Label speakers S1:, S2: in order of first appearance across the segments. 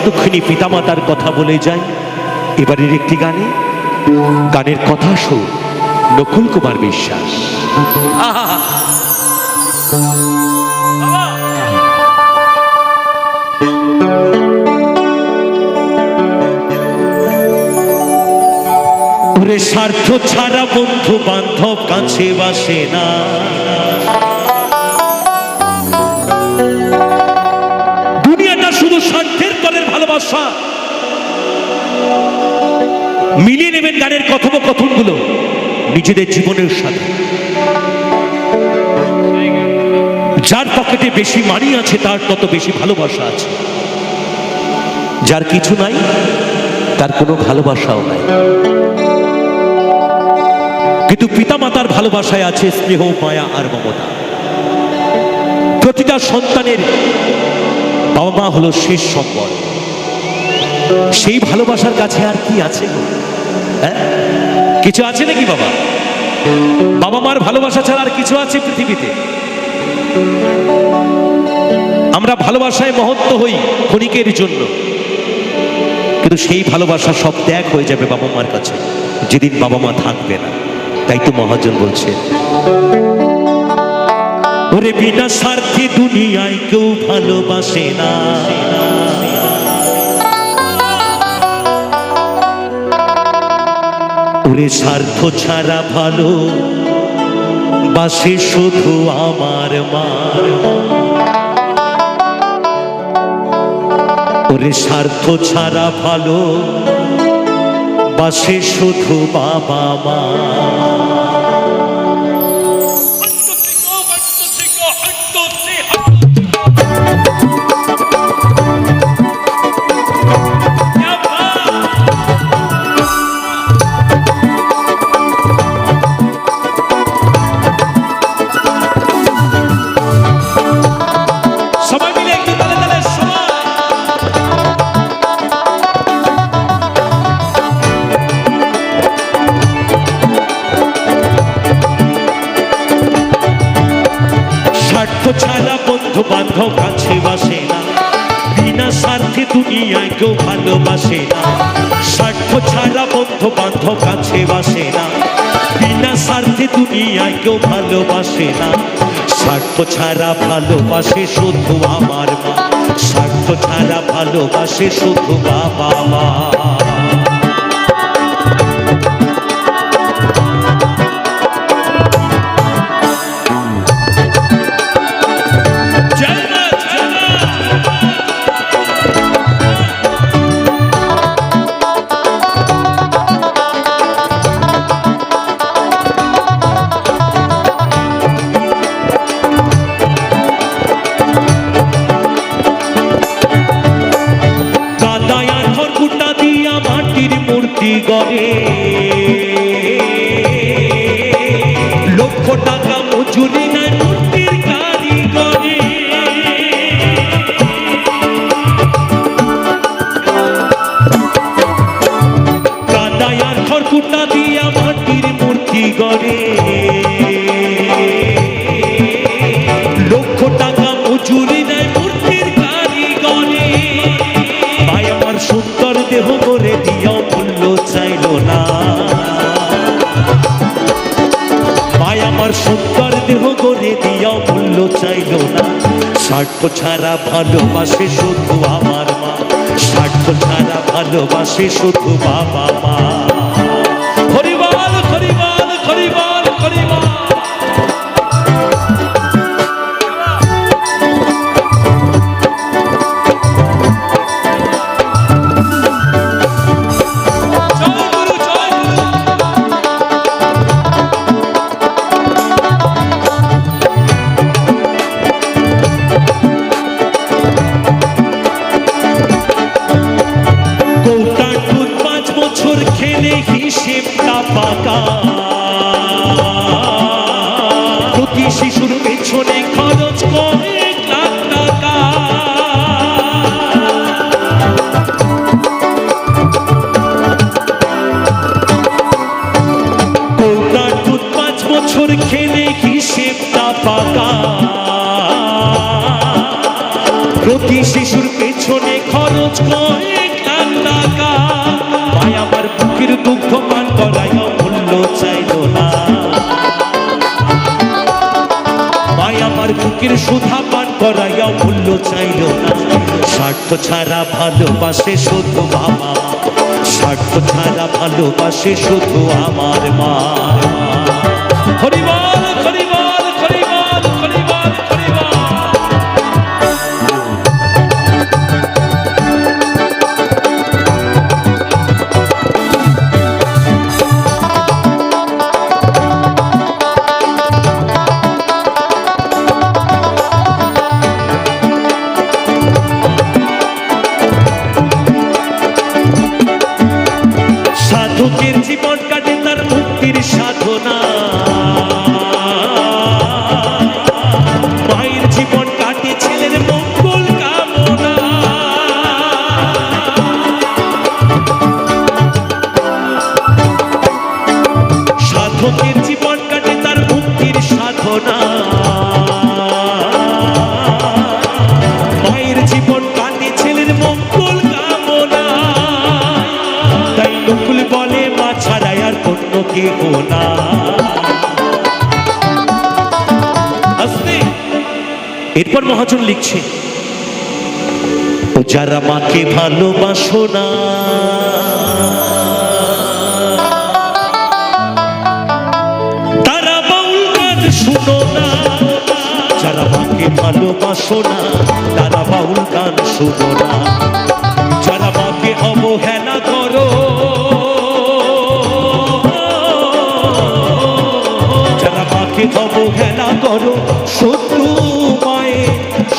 S1: যতক্ষণই পিতামাতার কথা বলে যায়, এবারের একটি গানে, গানের কথা সুর নকুল কুমার বিশ্বাস। ওরে স্বার্থ ছাড়া বন্ধু বান্ধব কাছে বাসে না, দুনিয়াটা শুধু স্বার্থের তলের ভালোবাসা। মিলিয়ে নেবেন গানের কথোপকথনগুলো নিজেদের জীবনের সাথে। যার পকেটে বেশি মানি আছে তার তত বেশি ভালোবাসা আছে, যার কিছু নাই তার কোনো ভালোবাসাও নাই। কিন্তু পিতামাতার ভালোবাসায় আছে স্নেহ, মায়া আর মমতা। প্রতিটা সন্তানের বাবা মা হলো শেষ সম্বল। সেই ভালোবাসার কাছে আর কি আছে? কিছু আছে নাকি বাবা? বাবা মার ভালোবাসা ছাড়া আর কিছু আছে পৃথিবীতে? আমরা ভালোবাসায় মহত্ব হই ক্ষণিকের জন্য, কিন্তু সেই ভালোবাসা সব ত্যাগ হয়ে যাবে বাবা মার কাছে যেদিন বাবা মা থাকবে না। তাই তো মহাজন বলছে, ওরে বিনা স্বার্থে দুনিয়ায় কেউ ভালোবাসে না, ওরে স্বার্থ ছাড়া ভালো বাসে শুধু আমার মা, ওরে স্বার্থ ছাড়া ভালো বাসে শুধু বাবা মা। ছাড়া বন্ধু বান্ধব কাছে বাসে না, বিনা স্বার্থে দুনিয়ায় কেউ ভালোবাসে না। স্বার্থ ছাড়া বন্ধু বান্ধব কাছে বাসে না, বিনা স্বার্থে দুনিয়ায় কেউ ভালোবাসে না। স্বার্থ ছাড়া ভালোবাসে শুধু আমার মা, স্বার্থ ছাড়া ভালোবাসে শুধু বাবা মা। লক্ষ টাকা মজুরি নাই মূর্তির কারিগরে, কাদায় আর খড়কুটা দিয়া মাটির মূর্তি গড়ে। লক্ষ টাকা মজুরি নাই মূর্তির কারিগরে, ভাই আমার সুন্দর দেহ করে দিয়া মূল্য চাইল না, ভাই আমার সুন্দর দেহ করে দিয়া মূল্য চাইল না। স্বার্থ ছাড়া ভালোবাসে শুধু আমার মা, স্বার্থ ছাড়া ভালোবাসে শুধু বাবা মা। হরিবল হরিবল হরিবল হরিবল। খেলে হিসেবটা পাকা, প্রতি শিশুর পেছনে খরচ করে লাখ টাকা। কৌটার দুধ 5 বছর খেলে হিসেবটা পাকা, প্রতি শিশুর পেছনে খরচ করে টাকাও মূল্য চাইল না। স্বার্থ ছাড়া ভালোবাসে শুধু বাবা মা, স্বার্থ ছাড়া ভালোবাসে শুধু আমার মা। হরিবল হরিবল হরিবল হরিবল হরিবল। সাধকের জীবন কাটে তার মুক্তির সাধনা, মায়ের জীবন কাটে ছেলের মঙ্গল কামনা। সাধকের জীবন কাটে তার মুক্তির সাধনা, মায়ের জীবন কাটে ছেলের মঙ্গল কামনা। তাই নকুল বলে মা ছাড়া আর অন্য কেহ না। এরপর মহাজন লিখছে, ও যারা মাকে ভালোবাসো না, তারা বাউল গান শুনো না। যারা মাকে ভালোবাসো না, তারা বাউল গান শুনো না। যারা মাকে অবহেলা করো, যারা মাকে অবহেলা করো, শত্রু মায়ে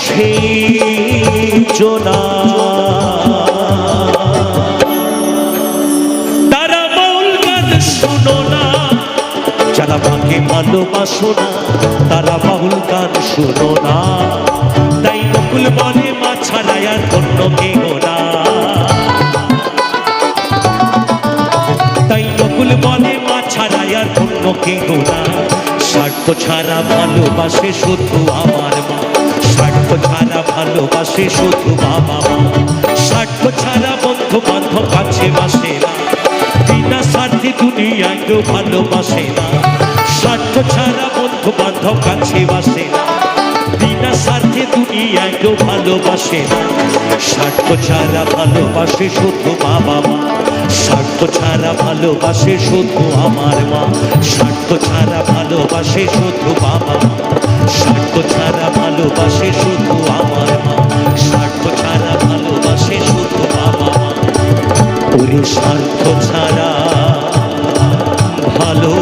S1: সেই জনা। তারা বাউল গান শুনো না। যারা মাকে ভালোবাসো না, তারা বাউল গান শুনো না। তাই নকুল বলে মা ছাড়া আর অন্য কেহ না। তাই নকুল বলে মা ছাড়া আর অন্য কেহ না। স্বার্থ ছাড়া ভালোবাসে শুধু আমার মা, স্বার্থ ছাড়া ভালোবাসে শুধু বাবা মা। স্বার্থ ছাড়া বন্ধু বান্ধব কাছে বাসে না, বিনা স্বার্থে দুনিয়ায় কেউ ভালোবাসে না। স্বার্থ ছাড়া বন্ধু বান্ধব কাছে বাসে না, বিনা স্বার্থে দুনিয়ায় কেউ ভালোবাসে না। স্বার্থ ছাড়া ভালোবাসে শুধু বাবা মা, স্বার্থ ছাড়া ভালোবাসে শুধু আমার মা। স্বার্থ ছাড়া ভালোবাসে শুধু বাবা মা, স্বার্থ ছাড়া ভালোবাসে শুধু আমার মা। স্বার্থ ছাড়া ভালোবাসে শুধু বাবা মা। ওরে স্বার্থ ছাড়া ভালো